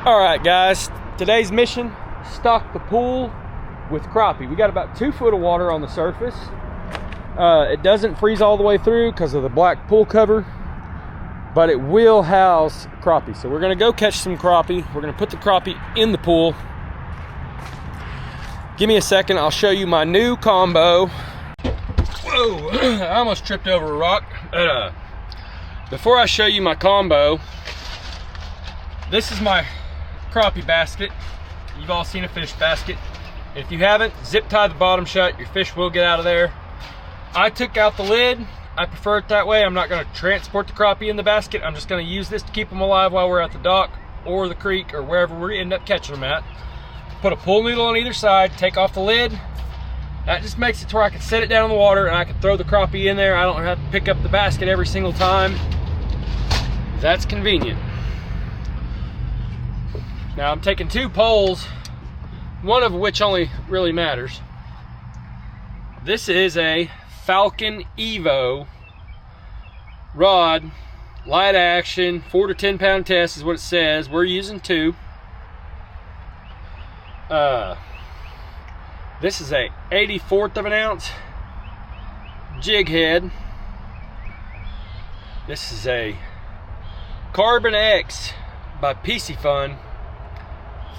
All right, guys, today's mission, stock the pool with crappie. We got about 2 foot of water on the surface. It doesn't freeze all the way through because of the black pool cover, but it will house crappie. So we're gonna go catch some crappie. We're gonna put the crappie in the pool. Give me a second, I'll show you my new combo. Whoa, I almost tripped over a rock. Before I show you my combo, this is my crappie basket. You've all seen a fish basket. If you haven't, zip tie the bottom shut, your fish will get out of there. I took out the lid. I prefer it that way. I'm not gonna transport the crappie in the basket. I'm just gonna use this to keep them alive while we're at the dock or the creek or wherever we end up catching them at. Put a pool noodle on either side, take off the lid. That just makes it to where I can set it down in the water and I can throw the crappie in there. I don't have to pick up the basket every single time. That's convenient. Now I'm taking 2 poles, one of which only really matters. This is a Falcon Evo rod, light action, 4 to 10 pound test is what it says. We're using 2. This is a 1/84 of an ounce jig head. This is a Carbon X by PC Fun.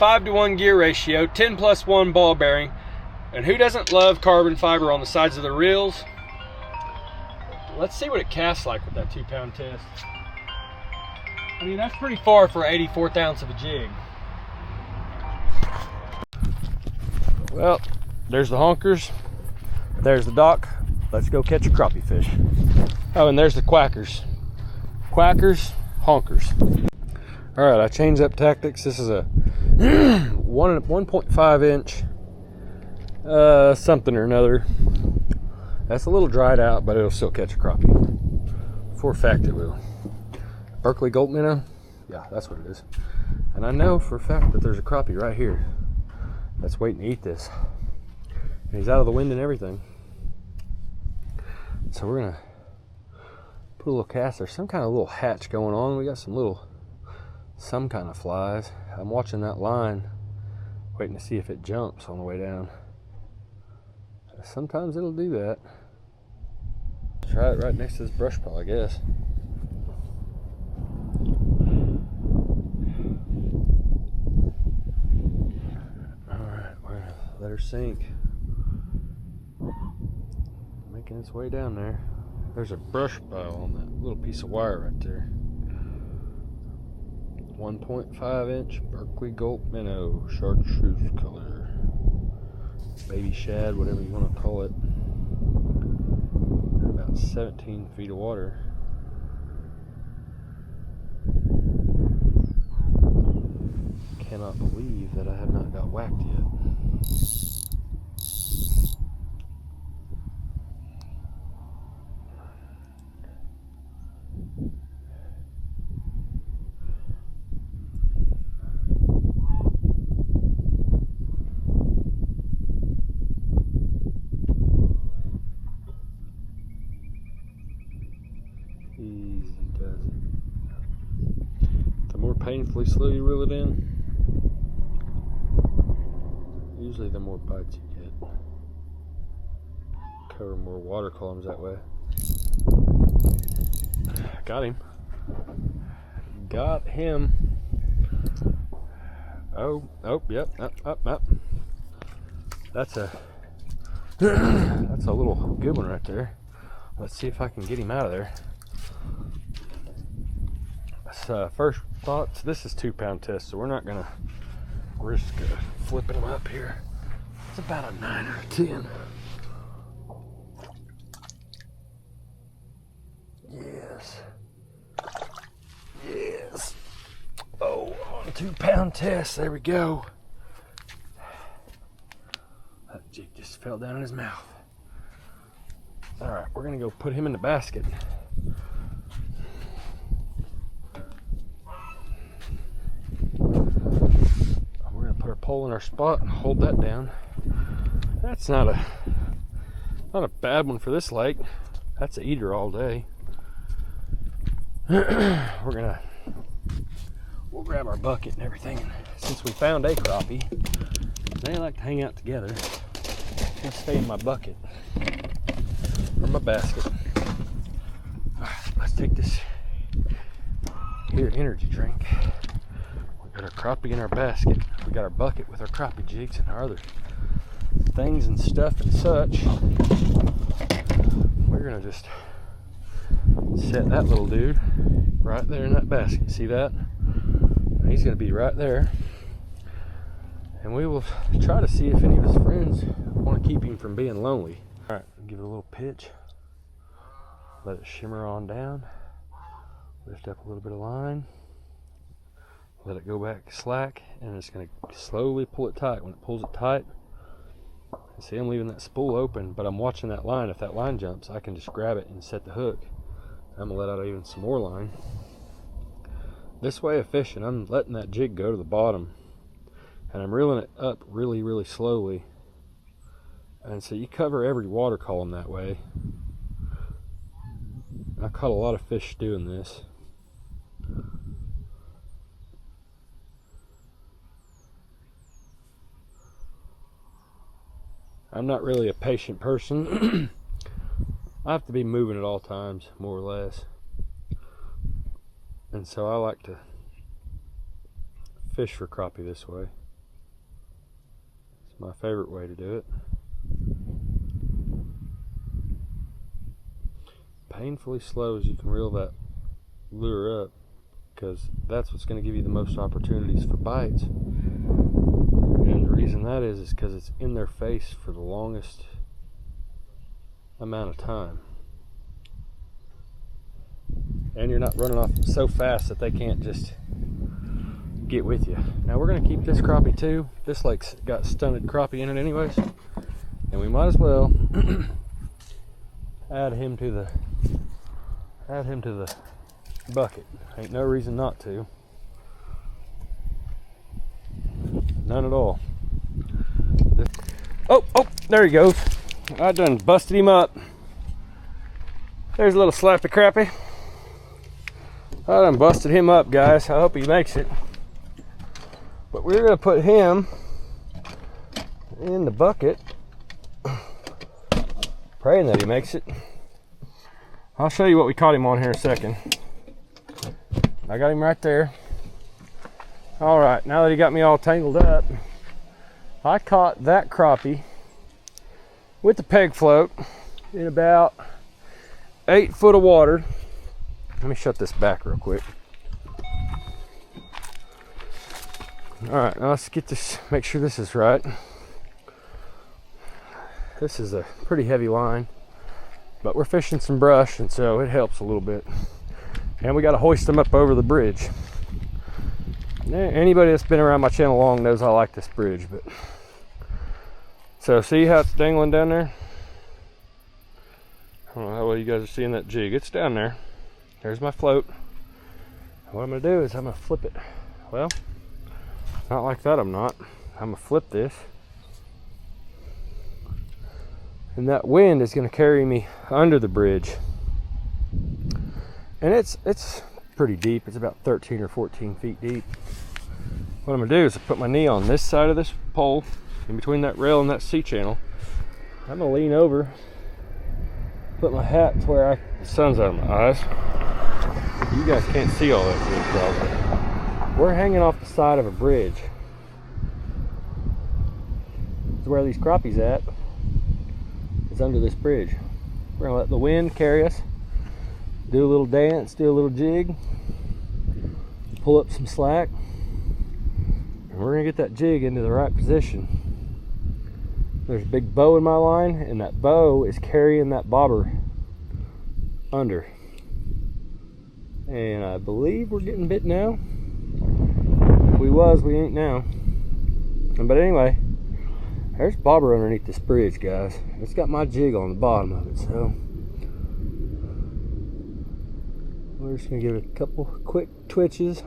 5-to-1 gear ratio, 10+1 ball bearing. And who doesn't love carbon fiber on the sides of the reels? Let's see what it casts like with that 2 pound test. I mean, that's pretty far for 1/84 ounce of a jig. Well, there's the honkers. There's the dock. Let's go catch a crappie fish. Oh, and there's the quackers. Quackers, honkers. All right, I changed up tactics. This is a 1.5 inch something or another. That's a little dried out, but it'll still catch a crappie. For a fact it will. Berkeley Gold Minnow? Yeah, that's what it is. And I know for a fact that there's a crappie right here that's waiting to eat this. And he's out of the wind and everything. So we're gonna put a little cast. There's some kind of little hatch going on. We got some kind of flies. I'm watching that line, waiting to see if it jumps on the way down. Sometimes it'll do that. Try it right next to this brush pile, I guess. Alright, we're gonna let her sink. Making its way down there. There's a brush pile on that little piece of wire right there. 1.5 inch Berkeley Gold Minnow, chartreuse color. Baby shad, whatever you want to call it. About 17 feet of water. Cannot believe that I have not got whacked yet. Easy does it. The more painfully slow you reel it in, usually the more bites you get. Cover more water columns that way. Got him. Got him. Oh, yep, up. That's a little good one right there. Let's see if I can get him out of there. First thoughts, this is 2 pound test, so we're not gonna risk flipping them up here. It's about a 9 or a 10. Yes. Oh, on a 2 pound test, there we go. That jig just fell down in his mouth. All right, we're gonna go put him in the basket. Put our pole in our spot and hold that down. That's not a bad one for this lake. That's a eater all day. We're gonna we'll grab our bucket and everything. And since we found a crappie, they like to hang out together. They'll stay in my bucket or my basket. All right, let's take this here energy drink. We got our crappie in our basket. We got our bucket with our crappie jigs and our other things and stuff and such. We're gonna just set that little dude right there in that basket. See that? He's gonna be right there. And we will try to see if any of his friends want to keep him from being lonely. All right, give it a little pitch. Let it shimmer on down. Lift up a little bit of line. Let it go back slack, and it's going to slowly pull it tight. When it pulls it tight, see, I'm leaving that spool open, but I'm watching that line. If that line jumps, I can just grab it and set the hook. I'm going to let out even some more line. This way of fishing, I'm letting that jig go to the bottom, and I'm reeling it up really, really slowly. And so you cover every water column that way. I caught a lot of fish doing this. I'm not really a patient person. I have to be moving at all times, more or less. And so I like to fish for crappie this way. It's my favorite way to do it. Painfully slow as you can reel that lure up, because that's what's going to give you the most opportunities for bites. And the reason that is because it's in their face for the longest amount of time. And you're not running off so fast that they can't just get with you. Now we're going to keep this crappie too. This lake's got stunted crappie in it anyways, and we might as well add him to the bucket. Ain't no reason not to. None at all. Oh, there he goes. I done busted him up. There's a little slappy crappie. I done busted him up, guys. I hope he makes it. But we're gonna put him in the bucket, praying that he makes it. I'll show you what we caught him on here in a second. I got him right there. All right, now that he got me all tangled up, I caught that crappie with the peg float in about 8 foot of water. Let me shut this back real quick. All right, now let's get this, make sure this is right. This is a pretty heavy line, but we're fishing some brush, and so it helps a little bit. And we got to hoist them up over the bridge. Anybody that's been around my channel long knows I like this bridge. But so see how it's dangling down there? I don't know how well you guys are seeing that jig. It's down there. There's my float. What I'm gonna do is I'm gonna flip it. Well, not like that. I'm not. I'm gonna flip this, and that wind is gonna carry me under the bridge. And it's pretty deep. It's about 13 or 14 feet deep. What I'm gonna do is put my knee on this side of this pole, in between that rail and that C-channel. I'm gonna lean over, put my hat to where the sun's out of my eyes. You guys can't see all that good, probably. We're hanging off the side of a bridge. This is where these crappies at. It's under this bridge. We're gonna let the wind carry us, do a little dance, do a little jig, pull up some slack, and we're gonna get that jig into the right position. There's a big bow in my line, and that bow is carrying that bobber under. And I believe we're getting bit now. If we was, we ain't now. But anyway, there's bobber underneath this bridge, guys. It's got my jig on the bottom of it, so we're just gonna give it a couple quick twitches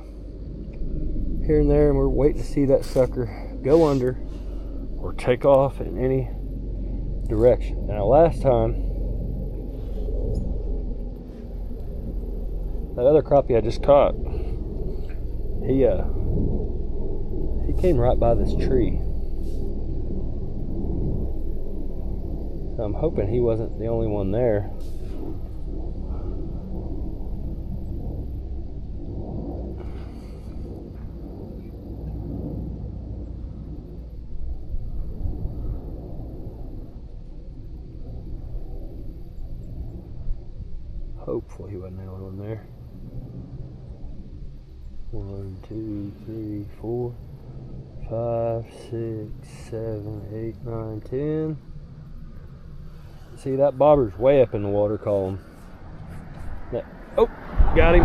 here and there, and we're waiting to see that sucker go under or take off in any direction. Now last time, that other crappie I just caught, He came right by this tree. So I'm hoping he wasn't the only one there. Hopefully he wasn't the only one there. 1, 2, 3, 4, 5, 6, 7, 8, 9, 10. See, that bobber's way up in the water column. Oh, got him.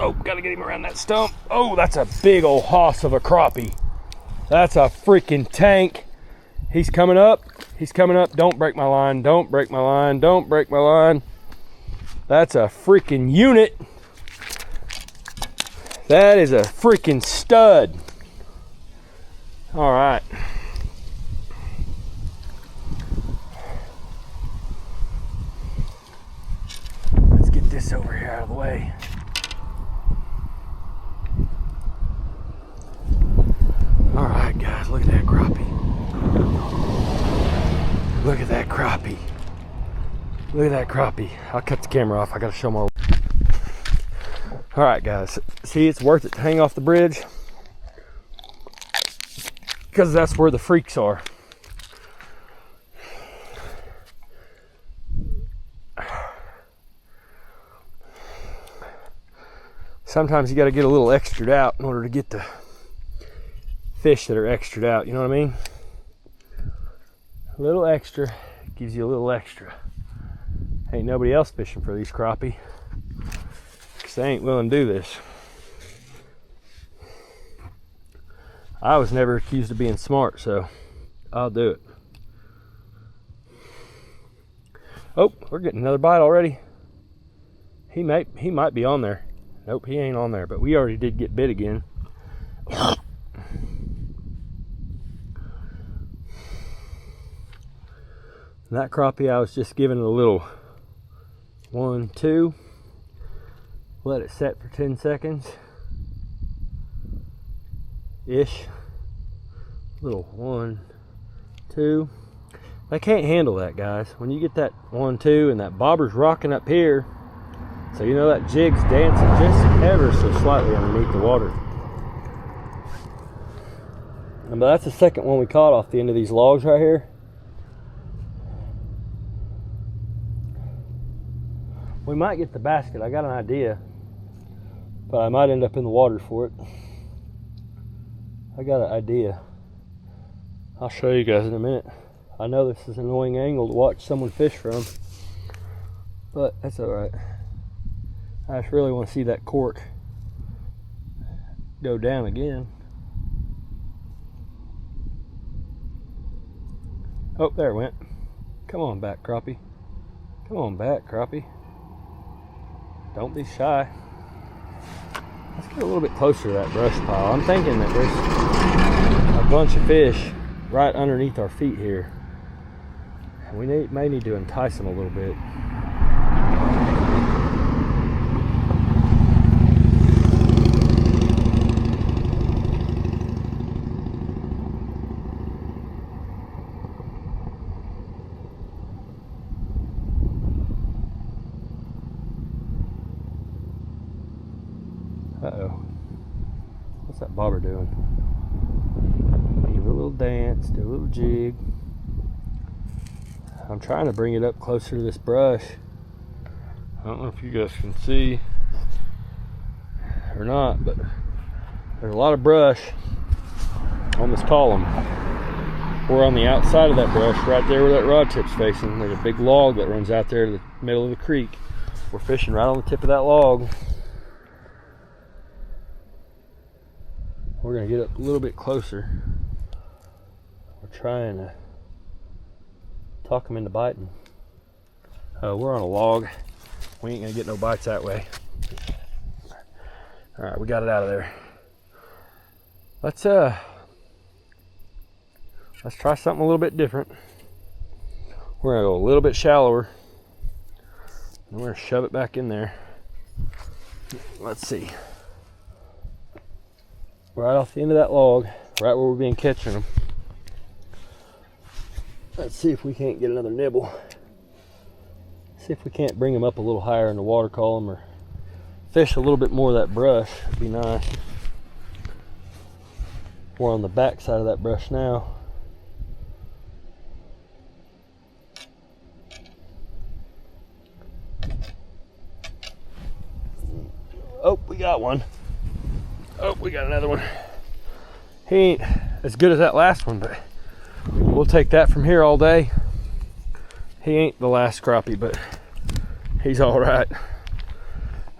Oh, gotta get him around that stump. Oh, that's a big old hoss of a crappie. That's a freaking tank. He's coming up. He's coming up. Don't break my line. Don't break my line. Don't break my line. That's a freaking unit. That is a freaking stud. All right. Let's get this over here out of the way. All right, guys, look at that crappie. Look at that crappie. Look at that crappie. I'll cut the camera off. I gotta show my. All right, guys. See, it's worth it to hang off the bridge because that's where the freaks are. Sometimes you got to get a little extra'd out in order to get the fish that are extra'd out. You know what I mean? A little extra gives you a little extra. Ain't nobody else fishing for these crappie. They ain't willing to do this. I was never accused of being smart, so I'll do it. Oh, we're getting another bite already. He might be on there. Nope, he ain't on there, but we already did get bit again. That crappie, I was just giving it a little 1, 2. Let it set for 10 seconds ish. Little 1, 2. I can't handle that, guys. When you get that 1, 2 and that bobber's rocking up here, so you know that jig's dancing just ever so slightly underneath the water. But that's the second one we caught off the end of these logs right here. We might get the basket. I got an idea, but I might end up in the water for it. I got an idea. I'll show you guys in a minute. I know this is an annoying angle to watch someone fish from, but that's all right. I just really want to see that cork go down again. Oh, there it went. Come on back, crappie. Come on back, crappie. Don't be shy. Let's get a little bit closer to that brush pile. I'm thinking that there's a bunch of fish right underneath our feet here. And we may need to entice them a little bit. Uh-oh. What's that bobber doing? Do a little dance, do a little jig. I'm trying to bring it up closer to this brush. I don't know if you guys can see or not, but there's a lot of brush on this column. We're on the outside of that brush, right there where that rod tip's facing. There's a big log that runs out there to the middle of the creek. We're fishing right on the tip of that log. We're gonna get up a little bit closer. We're trying to talk them into biting. We're on a log. We ain't gonna get no bites that way. All right, we got it out of there. Let's try something a little bit different. We're gonna go a little bit shallower, and we're gonna shove it back in there. Let's see. Right off the end of that log, right where we've been catching them. Let's see if we can't get another nibble. See if we can't bring them up a little higher in the water column or fish a little bit more of that brush. It'd be nice. We're on the back side of that brush now. Oh, we got one. Oh, we got another one. He ain't as good as that last one, but we'll take that from here all day. He ain't the last crappie, but he's all right.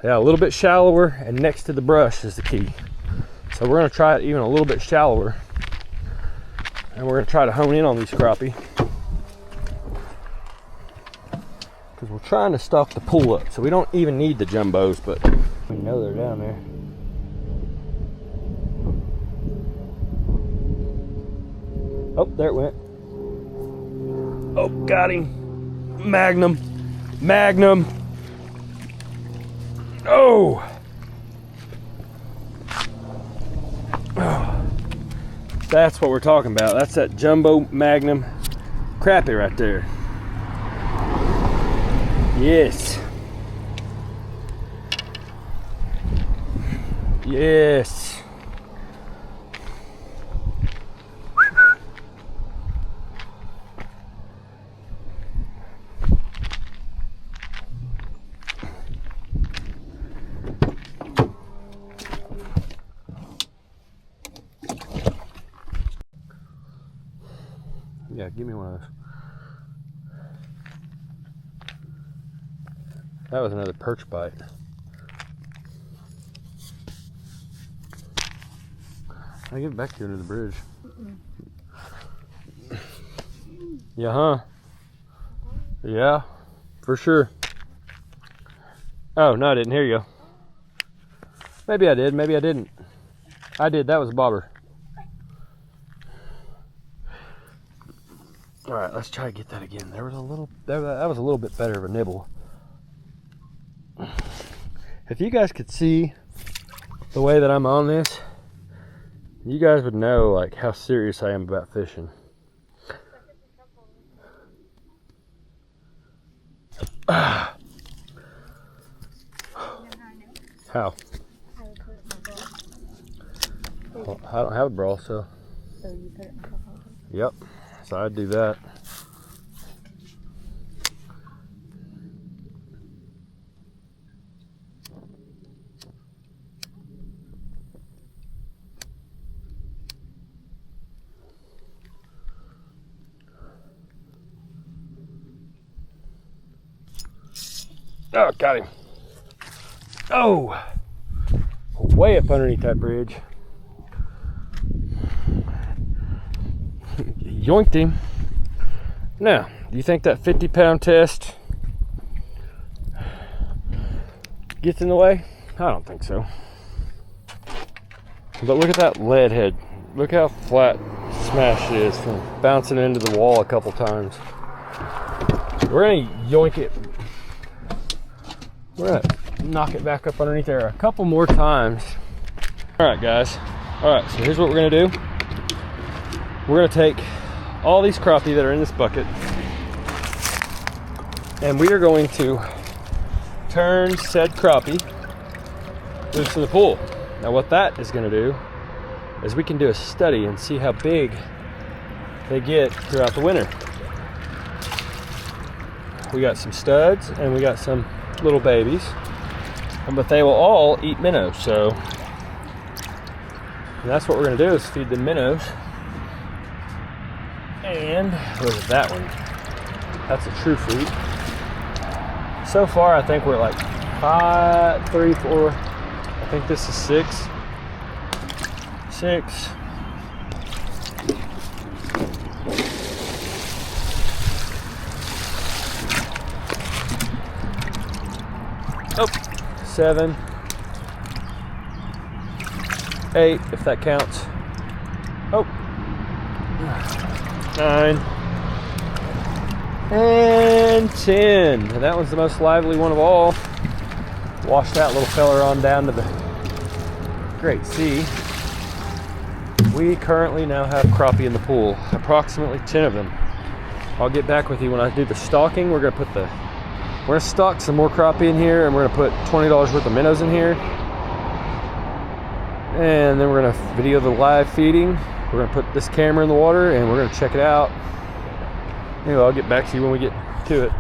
Yeah, a little bit shallower and next to the brush is the key. So we're gonna try it even a little bit shallower. And we're gonna try to hone in on these crappie. Because we're trying to stop the pull up. So we don't even need the jumbos, but we know they're down there. Oh, there it went. Oh, got him. Magnum. Magnum. Oh. Oh. That's what we're talking about. That's that jumbo Magnum crappie right there. Yes. Yes. Yeah, give me one of those. That was another perch bite. I give it back to you under the bridge. Yeah, huh? Yeah, for sure. Oh, no, I didn't. Here you go. Maybe I did, maybe I didn't. I did, that was a bobber. All right, let's try to get that again. There was a little, that was a little bit better of a nibble. If you guys could see the way that I'm on this, you guys would know like how serious I am about fishing. How? Well, I don't have a bra, so. So you put it in the cup holder? Yep. So I'd do that. Oh, got him. Oh, way up underneath that bridge. Yoinked him. Now, do you think that 50-pound test gets in the way? I don't think so. But look at that lead head. Look how flat smashed it is from bouncing into the wall a couple times. We're gonna yoink it. We're gonna knock it back up underneath there a couple more times. All right, guys. All right, so here's what we're gonna do. We're gonna take all these crappie that are in this bucket, and we are going to turn said crappie loose in the pool. Now what that is gonna do is we can do a study and see how big they get throughout the winter. We got some studs and we got some little babies, but they will all eat minnows, so that's what we're gonna do, is feed them minnows. And look at that one. That's a true fruit. So far, I think we're like 5, 3, 4. I think this is 6. 6. Oh, 7. 8, if that counts. Oh. 9 and 10. And that one's the most lively one of all. wash that little feller on down to the Great Sea. We currently now have crappie in the pool, approximately 10 of them. I'll get back with you when I do the stocking. We're gonna stock some more crappie in here, and we're gonna put $20 worth of minnows in here. And then we're gonna video the live feeding. We're gonna put this camera in the water and we're gonna check it out. Anyway, I'll get back to you when we get to it.